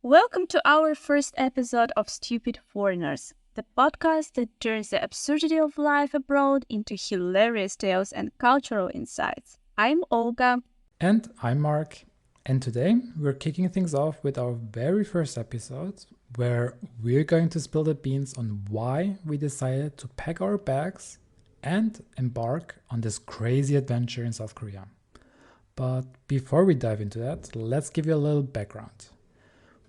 Welcome to our first episode of Stupid Foreigners, the podcast that turns the absurdity of life abroad into hilarious tales and cultural insights. I'm Olga. And I'm Mark. And today we're kicking things off with our very first episode where we're going to spill the beans on why we decided to pack our bags and embark on this crazy adventure in South Korea. But before we dive into that, let's give you a little background.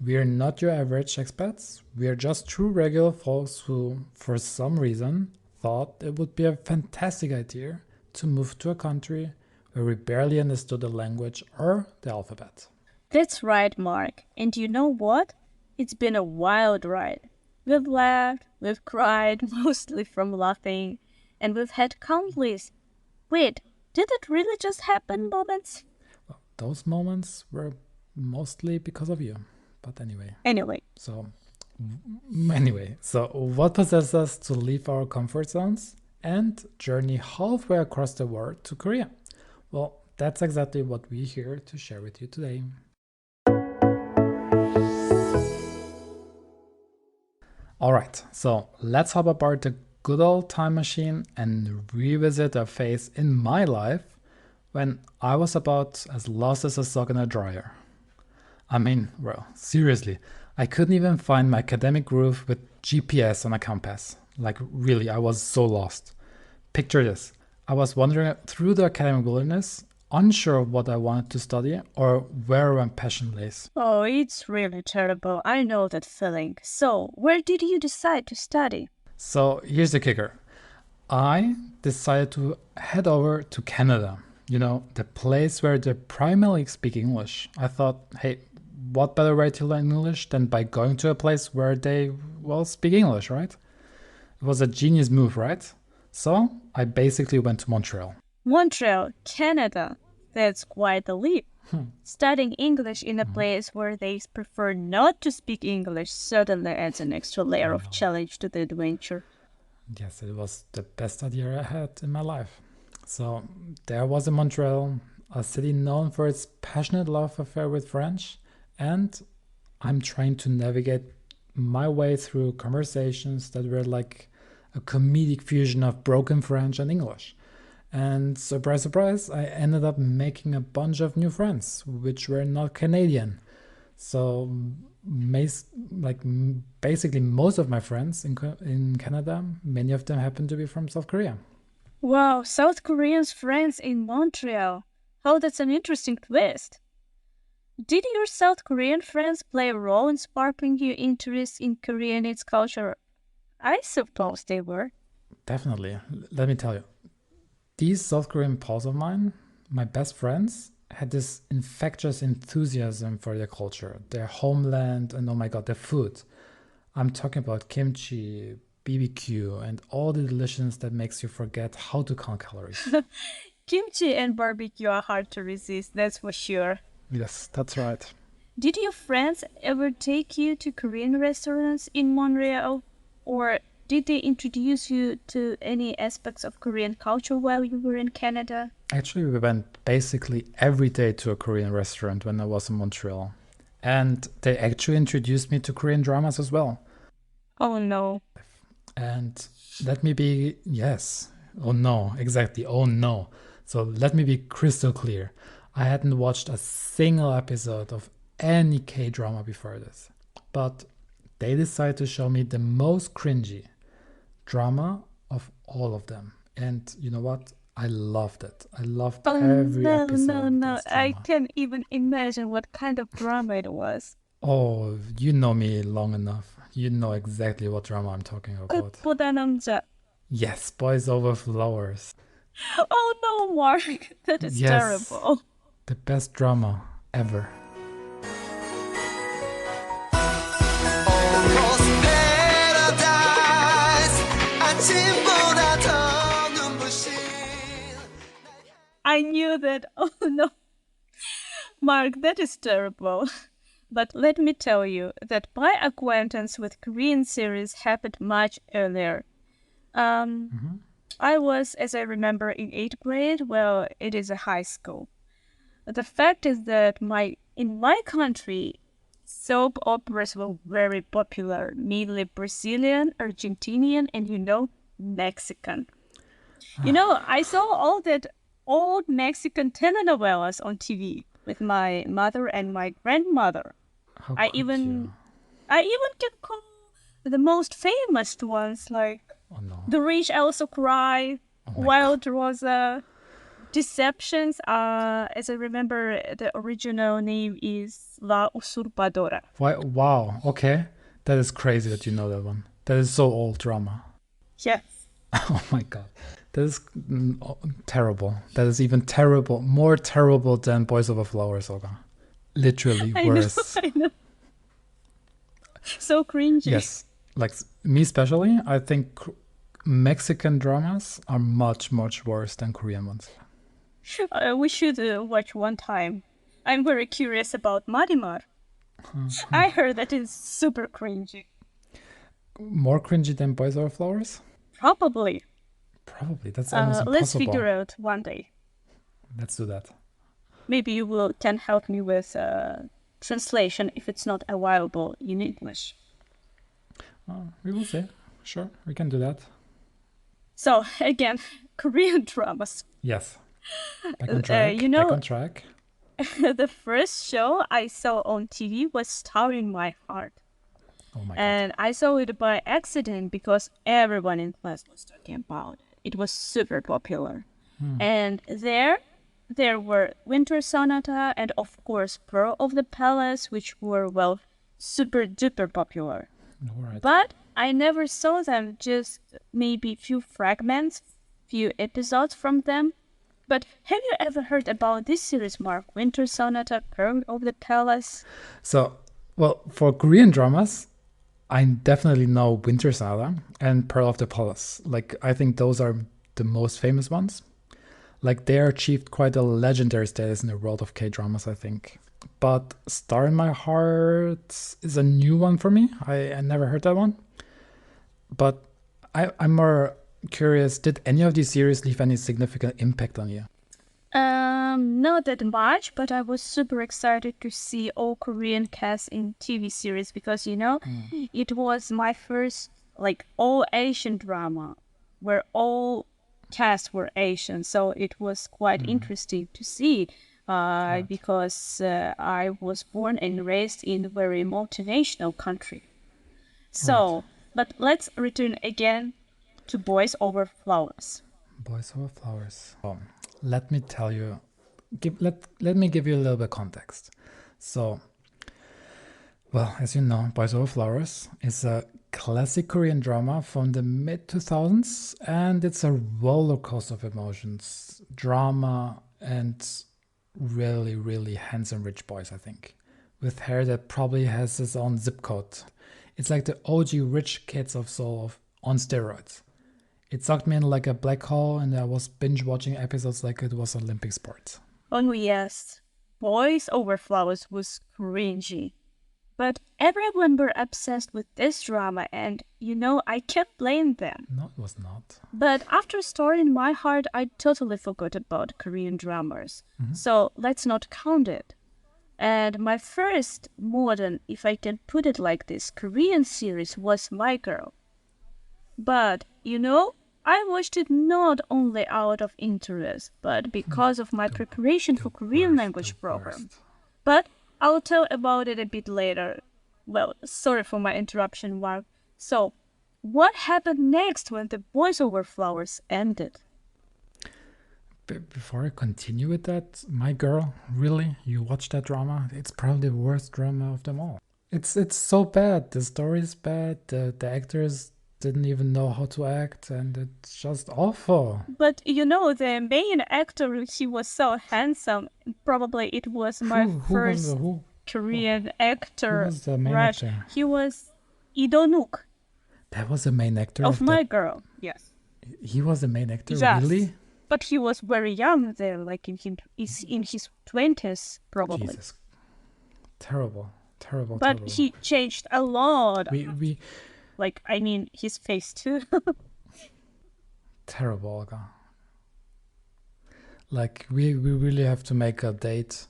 We're not your average expats, we're just true regular folks who, for some reason, thought it would be a fantastic idea to move to a country where we barely understood the language or the alphabet. That's right, Mark. And you know what? It's been a wild ride. We've laughed, we've cried, mostly from laughing, and we've had countless. Wait, did it really just happen moments? Well, those moments were mostly because of you. But Anyway, so what possessed us to leave our comfort zones and journey halfway across the world to Korea? Well, that's exactly what we're here to share with you today. All right, so let's hop aboard the good old time machine and revisit a phase in my life when I was about as lost as a sock in a dryer. I mean, well, seriously, I couldn't even find my academic groove with GPS on a compass. Like, really, I was so lost. Picture this. I was wandering through the academic wilderness, unsure of what I wanted to study or where my passion lays. oh, it's really terrible. I know that feeling. So, where did you decide to study? So, here's the kicker. I decided to head over to Canada, the place where they primarily speak English. I thought, hey, what better way to learn English than by going to a place where they, well, speak English, right? It was a genius move, right? So I basically went to Montreal. Montreal, Canada. That's quite a leap. Studying English in a place where they prefer not to speak English certainly adds an extra layer of challenge to the adventure. Yes, it was the best idea I had in my life. So there was in Montreal, a city known for its passionate love affair with French, and I'm trying to navigate my way through conversations that were like a comedic fusion of broken French and English. And surprise, surprise, I ended up making a bunch of new friends, which were not Canadian. So, basically, most of my friends in Canada, many of them happen to be from South Korea. Wow, South Koreans' friends in Montreal. Oh, that's an interesting twist. Did your South Korean friends play a role in sparking your interest in Korea and its culture? I suppose they were. Definitely. Let me tell you, these South Korean pals of mine, my best friends, had this infectious enthusiasm for their culture, their homeland, and oh my god, their food. I'm talking about kimchi, BBQ, and all the deliciousness that makes you forget how to count calories. Kimchi and barbecue are hard to resist, that's for sure. Yes, that's right. Did your friends ever take you to Korean restaurants in Montreal? Or did they introduce you to any aspects of Korean culture while you were in Canada? Actually, we went basically every day to a Korean restaurant when I was in Montreal. And they actually introduced me to Korean dramas as well. Oh no. And let me be, yes, oh no, exactly, oh no. So let me be crystal clear. I hadn't watched a single episode of any K drama before this. But they decided to show me the most cringy drama of all of them. And you know what? I loved it. I loved every episode of this I drama. can't even imagine what kind of drama it was. Oh, you know me long enough. You know exactly what drama I'm talking about. 끝보다 남자. Yes, Boys Over Flowers. Oh no, Mark, that is Yes, terrible. the best drama ever. Almost paradise 아침보다 더 눈부신 I knew that. Oh no. Mark, that is terrible. But let me tell you that my acquaintance with Korean series happened much earlier. I was, as I remember, in 8th grade. Well, it is a high school. The fact is that in my country, Soap operas were very popular, mainly Brazilian, Argentinian, and Mexican. I saw all that old Mexican telenovelas on TV with my mother and my grandmother. How I could you? even I even can call the most famous ones like Oh no. The Rich Also Cry, Oh my God. Wild Rosa, Deceptions. As I remember, the original name is La Usurpadora. Why? Wow. Okay. That is crazy that you know that one. That is so old drama. Yes, Oh my God. That is terrible. That is even terrible. More terrible than Boys Over Flowers, Olga. Literally I know, worse. I know. So cringy. Yes. Like me especially, I think Mexican dramas are much, much worse than Korean ones. We should watch one time. I'm very curious about Marimar. I heard that is super cringy. More cringy than Boys Over Flowers? Probably. Probably. That's almost Let's figure impossible. out one day. Let's do that. Maybe you can help me with translation if it's not available in English. We will see. Sure, we can do that. So again, Korean dramas. Yes. Back on track. Back on track. The first show I saw on TV was Star in My Heart. Oh my God. And I saw it by accident because everyone in class was talking about it. It was super popular. And there were Winter Sonata and of course Pearl of the Palace, which were, well, super duper popular. All right. But I never saw them, just maybe few fragments, few episodes from them. But have you ever heard about this series, Mark? Winter Sonata, Pearl of the Palace? So, well, for Korean dramas, I definitely know Winter Sonata and Pearl of the Palace. Like, I think those are the most famous ones. Like, they achieved quite a legendary status in the world of K-dramas, I think. But Star in My Heart is a new one for me. I never heard that one. But I'm more curious, did any of these series leave any significant impact on you? Not that much, but I was super excited to see all Korean cast in TV series because, it was my first, like, all Asian drama where all cast were Asian. So it was quite interesting to see because I was born and raised in a very multinational country. So, but let's return again to Boys Over Flowers. Boys Over Flowers. Let me tell you, let me give you a little bit of context. So, well, as you know, Boys Over Flowers is a classic Korean drama from the mid 2000s, and it's a roller coaster of emotions, drama, and really, really handsome rich boys, I think, with hair that probably has its own zip code. It's like the OG rich kids of Seoul on steroids. It sucked me in like a black hole, and I was binge watching episodes like it was Olympic sports. Oh yes, Boys Over Flowers was cringy. But everyone were obsessed with this drama and, I can't blame them. No, it was not. But after Star in My Heart, I totally forgot about Korean dramas. So let's not count it. And my first modern, if I can put it like this, Korean series was My Girl. But, I watched it not only out of interest, but because of my preparation for Korean language program. But I'll tell about it a bit later. Well, sorry for my interruption, Mark. So, what happened next when the Boys Over Flowers ended? Before I continue with that, My Girl, really? You watched that drama? It's probably the worst drama of them all. It's so bad. The story is bad. The actors didn't even know how to act, and it's just awful. But the main actor, he was so handsome. Probably it was my first Korean actor. Who was the main actor? He was Lee Do-nook. That was the main actor of My Girl. Yes. He was the main actor, yes. Really? But he was very young there, like in his 20s, probably. Jesus. Terrible. But he changed a lot. We his face too. Terrible, Olga. Like, we really have to make a date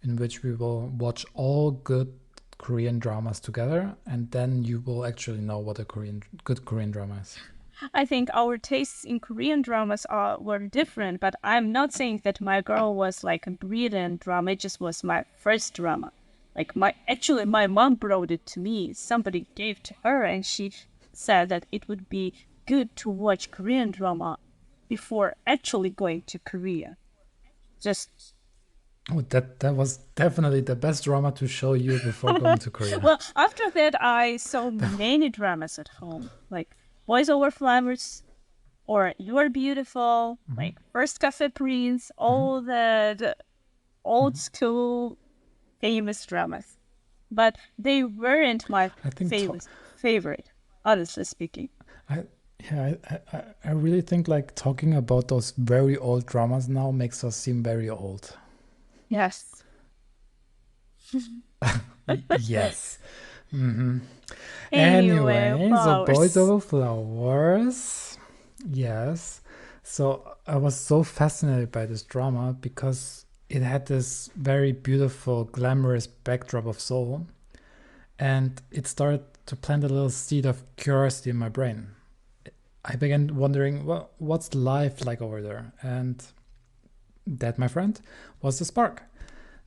in which we will watch all good Korean dramas together, and then you will actually know what a good Korean drama is. I think our tastes in Korean dramas were different, but I'm not saying that My Girl was like a brilliant drama. It just was my first drama. Like my mom brought it to me. Somebody gave to her, and she said that it would be good to watch Korean drama before actually going to Korea. Just Oh, that was definitely the best drama to show you before going to Korea. well, after that, I saw many dramas at home, like Boys Over Flowers or You Are Beautiful, like First Cafe Prince, all the old school famous dramas. But they weren't my I think favorite, honestly speaking. I yeah, I really think like talking about those very old dramas now makes us seem very old. Yes. Yes. hmm Anyway, Anyway, so Boys flowers. Over Flowers. Yes. So I was so fascinated by this drama because it had this very beautiful, glamorous backdrop of Seoul. And it started to plant a little seed of curiosity in my brain. I began wondering, well, what's life like over there? And that, my friend, was the spark.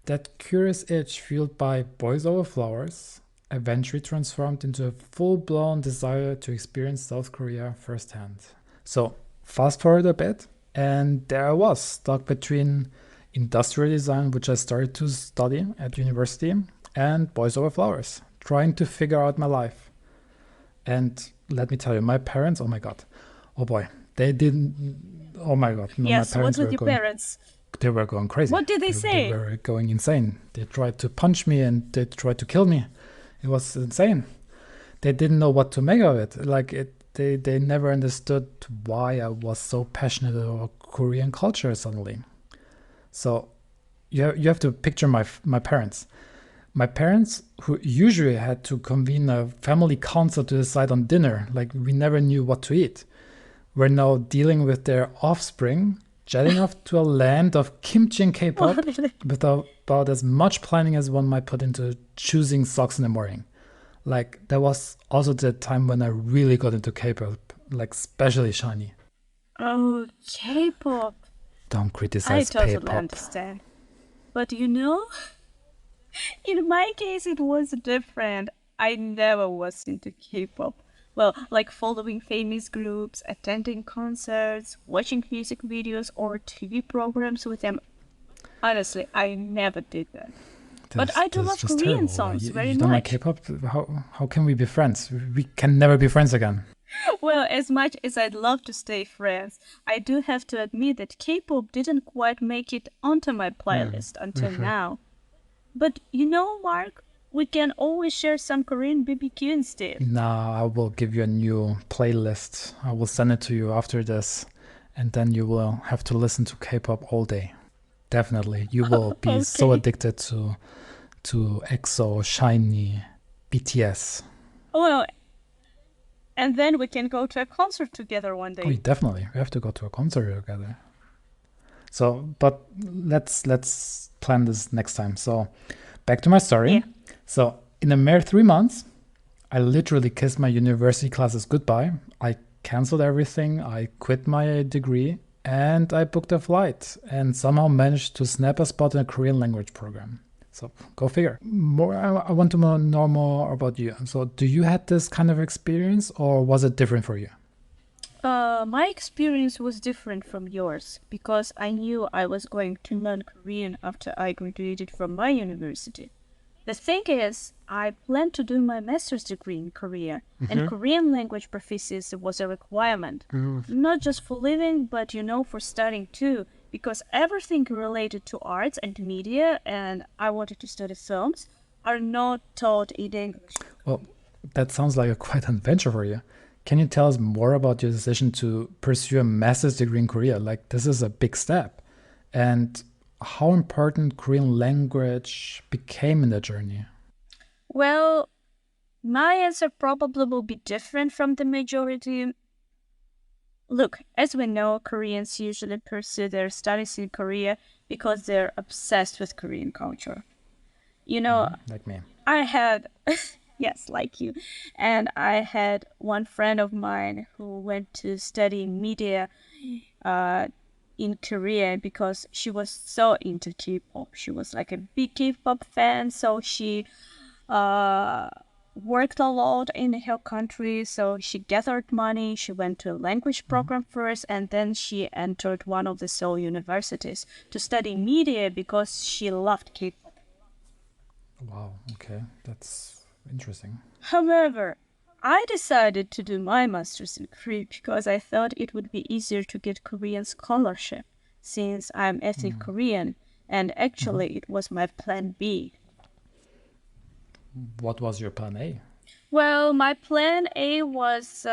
That curious itch fueled by Boys Over Flowers eventually transformed into a full-blown desire to experience South Korea firsthand. So fast forward a bit, and there I was, stuck between industrial design, which I started to study at university, and Boys Over Flowers, trying to figure out my life. And let me tell you, my parents, oh my God, oh boy, they didn't, oh my God, no, my Yes, what parents with were your going parents? they were going crazy. What did they They say? were going insane. They tried to punch me and they tried to kill me. It was insane. They didn't know what to make of it. They never understood why I was so passionate about Korean culture suddenly. So you have to picture my parents. My parents, who usually had to convene a family council to decide on dinner, like we never knew what to eat, were now dealing with their offspring jetting off to a land of kimchi and K-pop with about as much planning as one might put into choosing socks in the morning. Like that was also the time when I really got into K-pop, like especially Shiny. Oh, K-pop. Don't I criticize totally K-pop. understand. But in my case, it was different. I never was into K-pop. Well, like following famous groups, attending concerts, watching music videos or TV programs with them. Honestly, I never did that. But I do This is love just Korean terrible. songs very You don't like much. K-pop? How can we be friends? We can never be friends again. Well, as much as I'd love to stay friends, I do have to admit that K-pop didn't quite make it onto my playlist until now. But Mark, we can always share some Korean BBQ instead. Now I will give you a new playlist. I will send it to you after this, and then you will have to listen to K-pop all day. Definitely, you will be so Okay. addicted to EXO, Shiny, BTS. Well, and then we can go to a concert together one Oh, day. definitely, we have to go to a concert together. So, but let's plan this next time. So, back to my story. Yeah. So, in a mere 3 months, I literally kissed my university classes goodbye. I canceled everything. I quit my degree and I booked a flight and somehow managed to snap a spot in a Korean language program. So go figure. I want to know more about you. So do you had this kind of experience or was it different for you? My experience was different from yours because I knew I was going to learn Korean after I graduated from my university. The thing is, I planned to do my master's degree in Korea, and Korean language proficiency was a requirement, not just for living, but for studying too, because everything related to arts and media, and I wanted to study films, are not taught in English. Well, that sounds like a quite an adventure for you. Can you tell us more about your decision to pursue a master's degree in Korea? Like, this is a big step. And how important Korean language became in the journey? Well, my answer probably will be different from the majority. Look, as we know, Koreans usually pursue their studies in Korea because they're obsessed with Korean culture. You know, Like me. I had, yes, like you. And I had one friend of mine who went to study media uh, in Korea because she was so into K-pop. She was like a big K-pop fan, so she uh, worked a lot in her country. So she gathered money. She went to a language program first, and then she entered one of the Seoul universities to study media because she loved K-pop. Wow, okay, that's interesting. However, I decided to do my master's in Korea because I thought it would be easier to get Korean scholarship since I'm ethnic Korean, and actually it was my plan B. What was your plan A? Well, my plan A was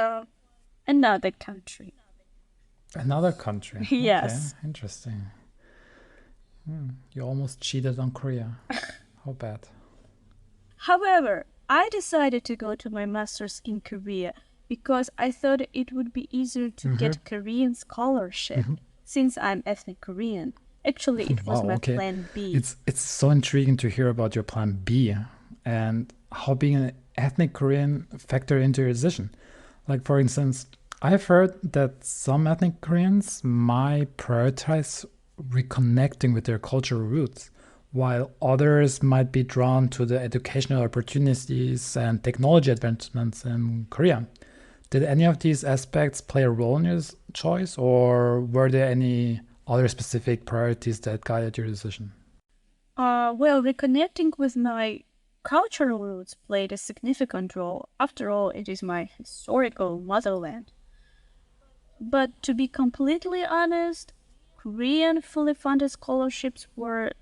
another country. Another country. Okay, Yes. interesting. You almost cheated on Korea. How bad? However, I decided to go to my master's in Korea because I thought it would be easier to get Korean scholarship since I'm ethnic Korean. Actually, it was Wow, my okay. plan B. It's so intriguing to hear about your plan B and how being an ethnic Korean factor into your decision. Like for instance, I've heard that some ethnic Koreans might prioritize reconnecting with their cultural roots, while others might be drawn to the educational opportunities and technology advancements in Korea. Did any of these aspects play a role in your choice, or were there any other specific priorities that guided your decision? Well, reconnecting with my cultural roots played a significant role. After all, it is my historical motherland. But to be completely honest, Korean fully funded scholarships were a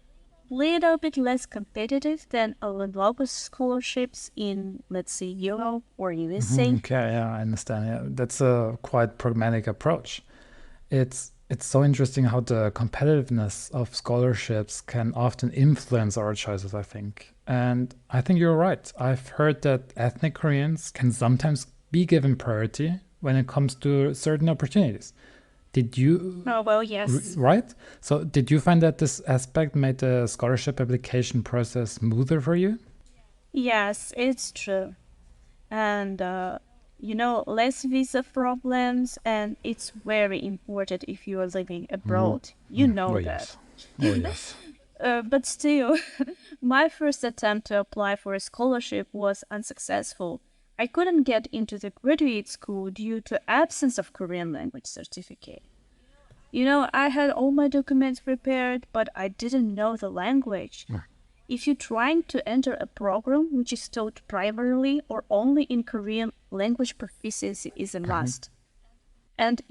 little bit less competitive than our local scholarships in, let's say, Europe or USA. Okay, yeah, I understand. Yeah, that's a quite pragmatic approach. It's so interesting how the competitiveness of scholarships can often influence our choices, I think. And I think you're right. I've heard that ethnic Koreans can sometimes be given priority when it comes to certain opportunities. Did you, Oh, well, yes. right? So, did you find that this aspect made the scholarship application process smoother for you? Yes, it's true. And less visa problems, and it's very important if you are living abroad. You Oh, know that. yes. Oh, yes. But still, my first attempt to apply for a scholarship was unsuccessful. I couldn't get into the graduate school due to absence of Korean language certificate. I had all my documents prepared, but I didn't know the language. If you're trying to enter a program which is taught primarily or only in Korean, language proficiency is a must. And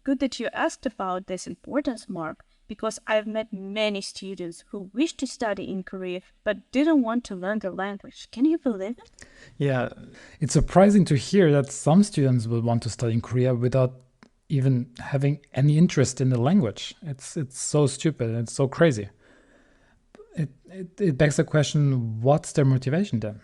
good that you asked about this importance, Mark, because I've met many students who wish to study in Korea but didn't want to learn the language. Can you believe it? Yeah, it's surprising to hear that some students will want to study in Korea without even having any interest in the language. It's so stupid and it's so crazy. It begs the question, what's their motivation then?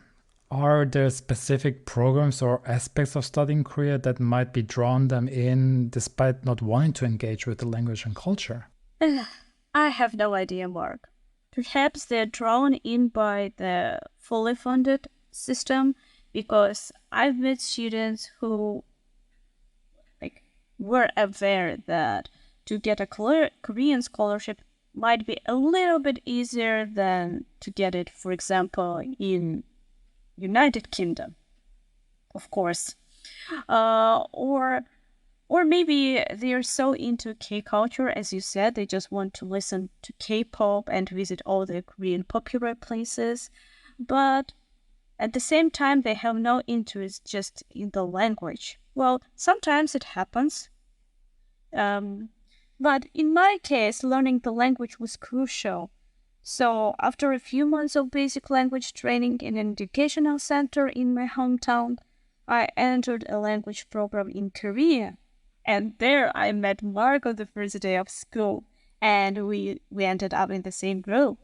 Are there specific programs or aspects of studying Korea that might be drawn them in despite not wanting to engage with the language and culture? I have no idea, Mark. Perhaps they're drawn in by the fully funded system because I've met students who like were aware that to get a Korean scholarship might be a little bit easier than to get it, for example, in United Kingdom, of course. Or maybe they're so into K-culture, as you said, they just want to listen to K-pop and visit all the Korean popular places. But at the same time, they have no interest just in the language. Well, sometimes it happens. Um, but in my case, learning the language was crucial. So after a few months of basic language training in an educational center in my hometown, I entered a language program in Korea. And there I met Mark on the first day of school, and we ended up in the same group.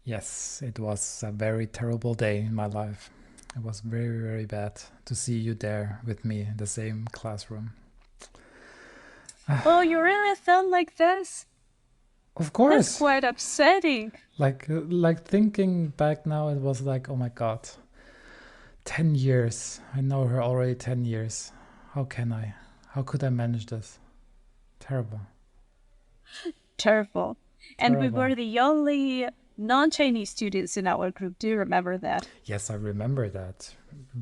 Yes, it was a very terrible day in my life. It was very, very bad to see you there with me in the same classroom. Oh, you really felt like this? Of That's course. quite upsetting. Like thinking back now, it was like, oh my God, 10 years. I know her already 10 years. How can I? How could I manage this? Terrible. Terrible. And we Terrible. were the only non-Chinese students in our group. Do you remember that? Yes, I remember that.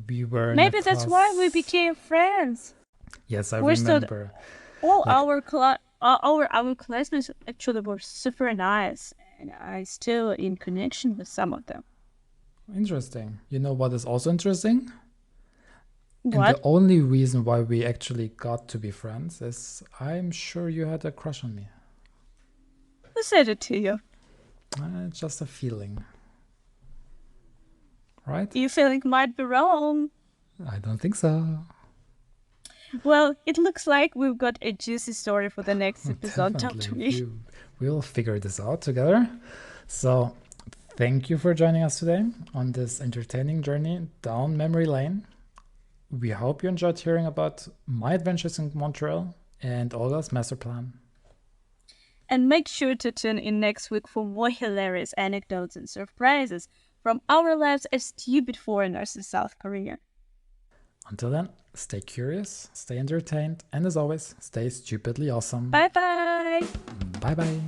We were in a Maybe that's why we class. became friends. Yes, I We stood remember. all Like, our classmates actually were super nice, and I still in connection with some of them. interesting. You know what is also interesting? And the What? only reason why we actually got to be friends is I'm sure you had a crush on me. Who said it to you? It's just a feeling, right? You feeling might be wrong. I don't think so. Well, it looks like we've got a juicy story for the next episode, don't Definitely. we? We'll figure this out together. So, thank you for joining us today on this entertaining journey down memory lane. We hope you enjoyed hearing about my adventures in Montreal and Olga's master plan. And make sure to tune in next week for more hilarious anecdotes and surprises from our lives as stupid foreigners in South Korea. Until then, stay curious, stay entertained, and as always, stay stupidly awesome. Bye bye! Bye bye.